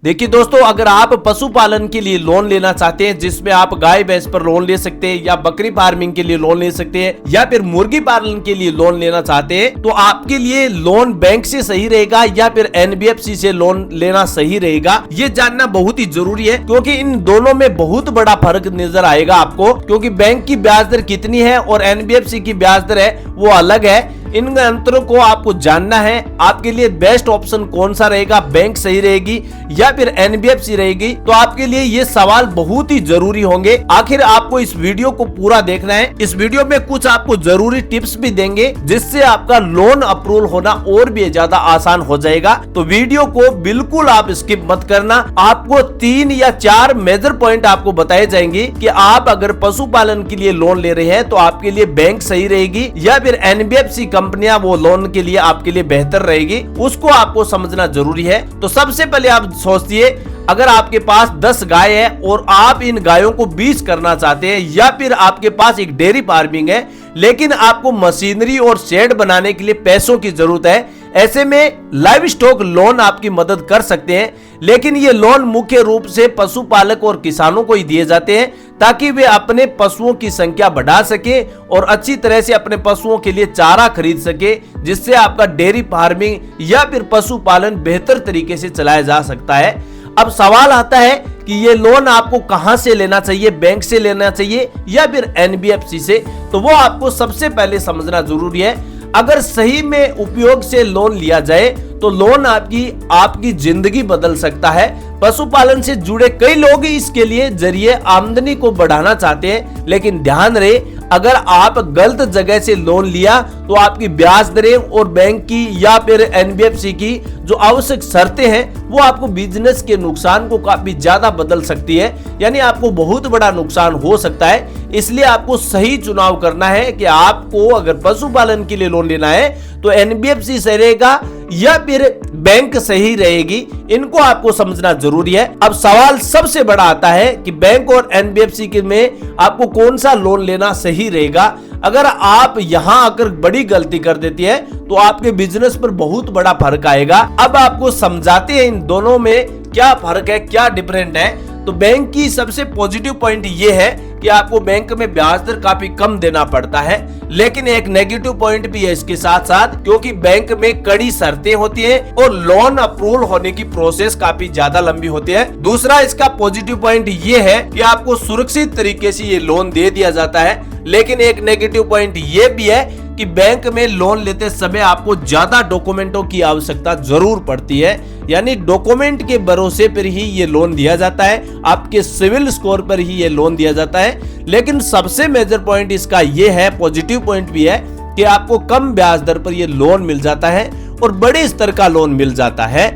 देखिए दोस्तों, अगर आप पशुपालन के लिए लोन लेना चाहते हैं जिसमें आप गाय भैंस पर लोन ले सकते हैं या बकरी फार्मिंग के लिए लोन ले सकते हैं या फिर मुर्गी पालन के लिए लोन लेना चाहते हैं, तो आपके लिए लोन बैंक से सही रहेगा या फिर एनबीएफसी से लोन लेना सही रहेगा, ये जानना बहुत ही जरूरी है। क्योंकि इन दोनों में बहुत बड़ा फर्क नजर आएगा आपको, क्योंकि बैंक की ब्याज दर कितनी है और एनबीएफसी की ब्याज दर है वो अलग है। इन अंतरों को आपको जानना है। आपके लिए बेस्ट ऑप्शन कौन सा रहेगा, बैंक सही रहेगी या फिर एनबीएफसी रहेगी, तो आपके लिए ये सवाल बहुत ही जरूरी होंगे। आखिर आपको इस वीडियो को पूरा देखना है। इस वीडियो में कुछ आपको जरूरी टिप्स भी देंगे जिससे आपका लोन अप्रूवल होना और भी ज्यादा आसान हो जाएगा। तो वीडियो को बिल्कुल आप स्किप मत करना। आपको 3 या 4 मेजर पॉइंट आपको बताए जाएंगे कि आप अगर पशुपालन के लिए लोन ले रहे हैं तो आपके लिए बैंक सही रहेगी या फिर एनबीएफसी कंपनियां वो लोन के लिए आपके लिए बेहतर रहेगी, उसको आपको समझना जरूरी है। तो सबसे पहले आप सोचिए, अगर आपके पास 10 गाय है और आप इन गायों को बीज करना चाहते हैं या फिर आपके पास एक डेयरी फार्मिंग है लेकिन आपको मशीनरी और शेड बनाने के लिए पैसों की जरूरत है, ऐसे में लाइव स्टॉक लोन आपकी मदद कर सकते हैं। लेकिन ये लोन मुख्य रूप से पशुपालक और किसानों को ही दिए जाते हैं ताकि वे अपने पशुओं की संख्या बढ़ा सके और अच्छी तरह से अपने पशुओं के लिए चारा खरीद सके, जिससे आपका डेयरी फार्मिंग या फिर पशुपालन बेहतर तरीके से चलाया जा सकता है। अब सवाल आता है कि ये लोन आपको कहां से लेना चाहिए, बैंक से लेना चाहिए या फिर एनबीएफसी से, तो वो आपको सबसे पहले समझना जरूरी है। अगर सही में उपयोग से लोन लिया जाए तो लोन आपकी जिंदगी बदल सकता है। पशुपालन से जुड़े कई लोग इसके लिए जरिए आमदनी को बढ़ाना चाहते हैं, लेकिन ध्यान रहे अगर आप गलत जगह से लोन लिया तो आपकी ब्याज दरें और बैंक की या फिर एनबीएफसी की जो आवश्यक शर्तें हैं वो आपको बिजनेस के नुकसान को काफी ज्यादा बदल सकती है, यानी आपको बहुत बड़ा नुकसान हो सकता है। इसलिए आपको सही चुनाव करना है कि आपको अगर पशुपालन के लिए लोन लेना है तो एनबीएफसी सही रहेगा या फिर बैंक सही रहेगी, इनको आपको समझना जरूरी है। अब सवाल सबसे बड़ा आता है कि बैंक और एनबीएफसी के में आपको कौन सा लोन लेना सही रहेगा। अगर आप यहां आकर बड़ी गलती कर देती है तो आपके बिजनेस पर बहुत बड़ा फर्क आएगा। अब आपको समझाते हैं इन दोनों में क्या फर्क है, क्या डिफरेंट है। तो बैंक की सबसे पॉजिटिव पॉइंट ये है कि आपको बैंक में ब्याज दर काफी कम देना पड़ता है, लेकिन एक नेगेटिव पॉइंट भी है इसके साथ साथ, क्योंकि बैंक में कड़ी शर्तें होती हैं और लोन अप्रूवल होने की प्रोसेस काफी ज्यादा लंबी होती है। दूसरा इसका पॉजिटिव पॉइंट ये है कि आपको सुरक्षित तरीके से ये लोन दे दिया जाता है, लेकिन एक नेगेटिव पॉइंट ये भी है कि बैंक में लोन लेते समय आपको ज्यादा डॉक्यूमेंटों की आवश्यकता जरूर पड़ती है, यानी डॉक्यूमेंट के भरोसे पर ही ये लोन दिया जाता है, आपके सिविल स्कोर पर ही ये लोन दिया जाता है। लेकिन सबसे मेजर पॉइंट इसका ये है, पॉजिटिव पॉइंट भी है, कि आपको कम ब्याज दर पर ये लोन मिल जाता है और बड़े स्तर का लोन मिल जाता है।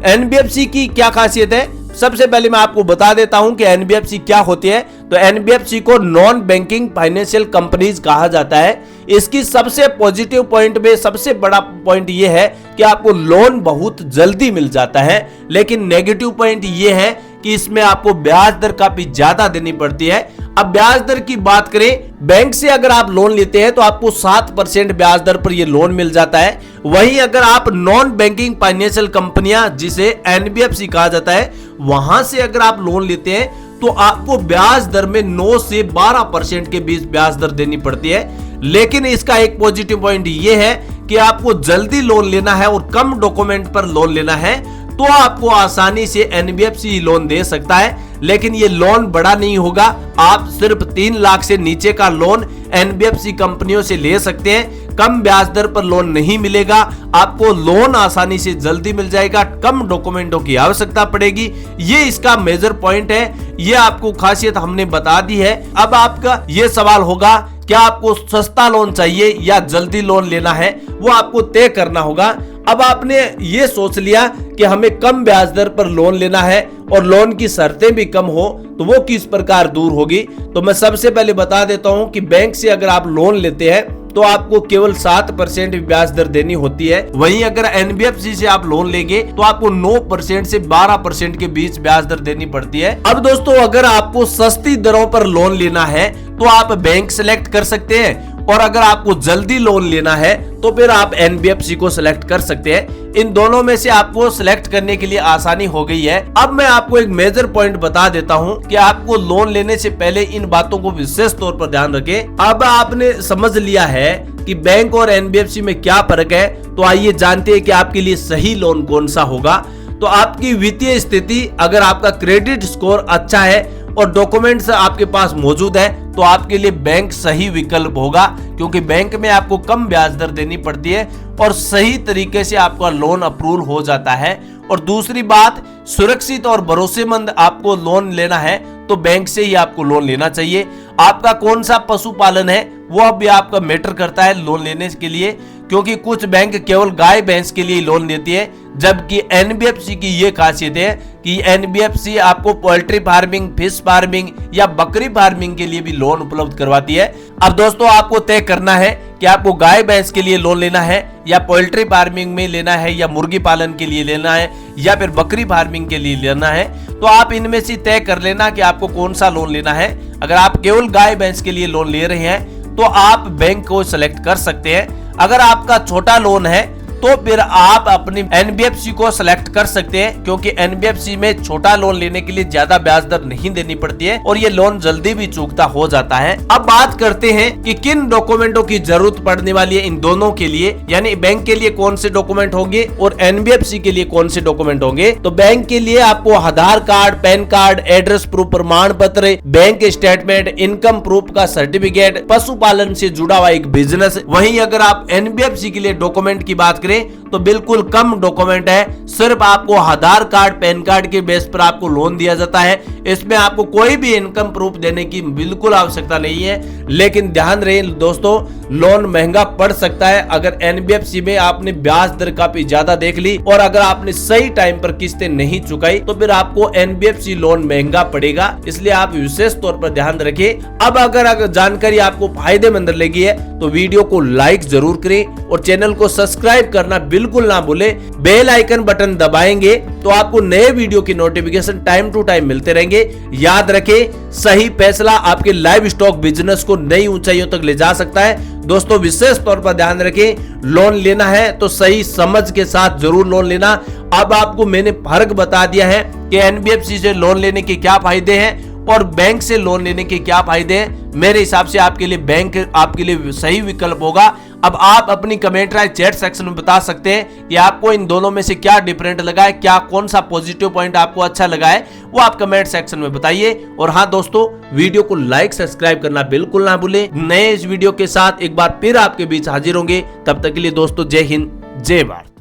एनबीएफसी की क्या खासियत है, सबसे पहले मैं आपको बता देता हूं कि एनबीएफसी क्या होती है। तो एनबीएफसी को नॉन बैंकिंग फाइनेंशियल कंपनीज कहा जाता है। इसकी सबसे पॉजिटिव पॉइंट में सबसे बड़ा पॉइंट यह है कि आपको लोन बहुत जल्दी मिल जाता है, लेकिन नेगेटिव पॉइंट यह है कि इसमें आपको ब्याज दर काफी ज्यादा देनी पड़ती है। अब ब्याज दर की बात करें, बैंक से अगर आप लोन लेते हैं तो आपको 7% ब्याज दर पर यह लोन मिल जाता है। वहीं अगर आप नॉन बैंकिंग फाइनेंशियल कंपनियां, जिसे एनबीएफसी कहा जाता है, वहां से अगर आप लोन लेते हैं तो आपको ब्याज दर में 9 से 12% के बीच ब्याज दर देनी पड़ती है। लेकिन इसका एक पॉजिटिव पॉइंट यह है कि आपको जल्दी लोन लेना है और कम डॉक्यूमेंट पर लोन लेना है तो आपको आसानी से एनबीएफसी लोन दे सकता है, लेकिन ये लोन बड़ा नहीं होगा। आप सिर्फ 3 लाख से नीचे का लोन एनबीएफसी कंपनियों से ले सकते हैं। कम ब्याज दर पर लोन नहीं मिलेगा, आपको लोन आसानी से जल्दी मिल जाएगा, कम डॉक्यूमेंटों की आवश्यकता पड़ेगी। ये इसका मेजर पॉइंट है, ये आपको खासियत हमने बता दी है। अब आपका ये सवाल होगा, क्या आपको सस्ता लोन चाहिए या जल्दी लोन लेना है, वो आपको तय करना होगा। अब आपने ये सोच लिया कि हमें कम ब्याज दर पर लोन लेना है और लोन की शर्तें भी कम हो, तो वो किस प्रकार दूर होगी। तो मैं सबसे पहले बता देता हूं कि बैंक से अगर आप लोन लेते हैं तो आपको केवल 7% ब्याज दर देनी होती है। वहीं अगर एनबीएफसी से आप लोन लेंगे तो आपको 9% से 12% के बीच ब्याज दर देनी पड़ती है। अब दोस्तों, अगर आपको सस्ती दरों पर लोन लेना है तो आप बैंक सेलेक्ट कर सकते हैं। और अगर आपको जल्दी लोन लेना है तो फिर आप एनबीएफसी को सिलेक्ट कर सकते हैं। इन दोनों में से आपको सिलेक्ट करने के लिए आसानी हो गई है। अब मैं आपको एक मेजर पॉइंट बता देता हूं कि आपको लोन लेने से पहले इन बातों को विशेष तौर पर ध्यान रखें। अब आपने समझ लिया है कि बैंक और एनबीएफसी में क्या फर्क है, तो आइए जानते हैं कि आपके लिए सही लोन कौन सा होगा। तो आपकी वित्तीय स्थिति, अगर आपका क्रेडिट स्कोर अच्छा है और डॉक्यूमेंट्स आपके पास मौजूद है, तो आपके लिए बैंक सही विकल्प होगा, क्योंकि बैंक में आपको कम ब्याज दर देनी पड़ती है और सही तरीके से आपका लोन अप्रूव हो जाता है। और दूसरी बात, सुरक्षित और भरोसेमंद आपको लोन लेना है तो बैंक से ही आपको लोन लेना चाहिए। आपका कौन सा पशुपालन है वो भी आपका मैटर करता है लोन लेने के लिए, क्योंकि कुछ बैंक केवल गाय भैंस के लिए लोन देती है, जबकि एनबीएफसी की ये खासियत है कि एनबीएफसी आपको पोल्ट्री फार्मिंग, फिश फार्मिंग या बकरी फार्मिंग के लिए भी लोन उपलब्ध करवाती है। अब दोस्तों, आपको तय करना है कि आपको गाय भैंस के लिए लोन लेना है या पोल्ट्री फार्मिंग में लेना है या मुर्गी पालन के लिए लेना है या फिर बकरी फार्मिंग के लिए लेना है। तो आप इनमें से तय कर लेना कि आपको कौन सा लोन लेना है। अगर आप केवल गाय भैंस के लिए लोन ले रहे हैं तो आप बैंक को सिलेक्ट कर सकते हैं। अगर आपका छोटा लोन है तो फिर आप अपनी एनबीएफसी को सिलेक्ट कर सकते हैं, क्योंकि एनबीएफसी में छोटा लोन लेने के लिए ज्यादा ब्याज दर नहीं देनी पड़ती है और ये लोन जल्दी भी चुकता हो जाता है। अब बात करते हैं कि किन डॉक्यूमेंटों की जरूरत पड़ने वाली है इन दोनों के लिए, यानी बैंक के लिए कौन से डॉक्यूमेंट होंगे और एनबीएफसी के लिए कौन से डॉक्यूमेंट होंगे। तो बैंक के लिए आपको Aadhaar card, PAN card, address proof प्रमाण पत्र, बैंक स्टेटमेंट, इनकम प्रूफ का सर्टिफिकेट, पशुपालन से जुड़ा हुआ एक बिजनेस। वहीं अगर आप एनबीएफसी के लिए डॉक्यूमेंट की बात करें तो बिल्कुल कम डॉक्यूमेंट है, सिर्फ आपको आधार कार्ड, पैन कार्ड के बेस पर आपको लोन दिया जाता है। इसमें आपको कोई भी इनकम प्रूफ देने की बिल्कुल आवश्यकता नहीं है। लेकिन ध्यान रहे दोस्तों, लोन महंगा पड़ सकता है अगर एनबीएफसी में आपने ब्याज दर काफी ज्यादा देख ली और अगर आपने सही टाइम पर किस्तें नहीं चुकाई तो फिर आपको एनबीएफसी लोन महंगा पड़ेगा, इसलिए आप विशेष तौर पर ध्यान रखें। अब अगर जानकारी आपको फायदेमंद लगी है तो वीडियो को लाइक जरूर करें और चैनल को सब्सक्राइब करना बिल्कुल ना भूलें। बेल आइकन बटन दबाएंगे तो आपको नए वीडियो की नोटिफिकेशन टाइम टू टाइम मिलते रहेंगे। याद रखें, सही फैसला आपके लाइव स्टॉक बिजनेस को नई ऊंचाइयों तक ले जा सकता है। दोस्तों, विशेष तौर पर ध्यान रखें, लोन लेना है तो सही समझ के साथ जरूर लोन लेना। अब आपको मैंने फर्क बता दिया है कि एनबीएफसी से लोन लेने के क्या फायदे हैं और बैंक से लोन लेने के क्या फायदे हैं। मेरे हिसाब से आपके लिए बैंक आपके लिए सही विकल्प होगा। अब आप अपनी कमेंट राय चैट सेक्शन में बता सकते हैं कि आपको इन दोनों में से क्या डिफरेंट लगा है, क्या कौन सा पॉजिटिव पॉइंट आपको अच्छा लगा है, वो आप कमेंट सेक्शन में बताइए। और हाँ दोस्तों, वीडियो को लाइक सब्सक्राइब करना बिल्कुल ना भूलें। नए इस वीडियो के साथ एक बार फिर आपके बीच हाजिर होंगे। तब तक के लिए दोस्तों, जय हिंद, जय भारत।